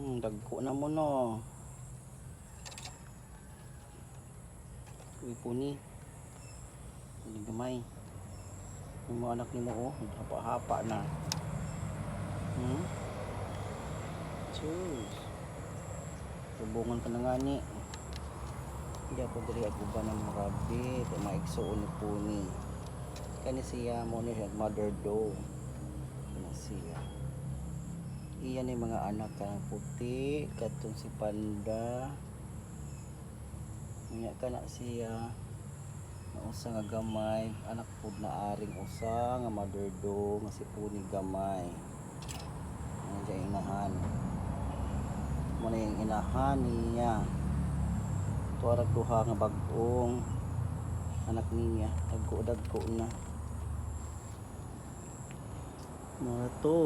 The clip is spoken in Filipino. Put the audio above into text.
Dagko na mo no. Uy puni. Hindi gamay. Yung mga anak ni mo oh, hapa-hapa na. Cheers. Subungan ka na nga ni. Hindi ako dali ako ba ng marabi. Kaya maigsoon ni puni. Kani siya mo ni mother do. Kani siya. Iyan yung mga anak ka puti, katong si Panda. Unya ka na siya. Usa nga gamay, anak pud na aring usa nga mother do nga si puni gamay. Ano dyan inahan. Muna yung inahan niya. Tuarag duha nga bagong anak niya. Dagko na. Mga to.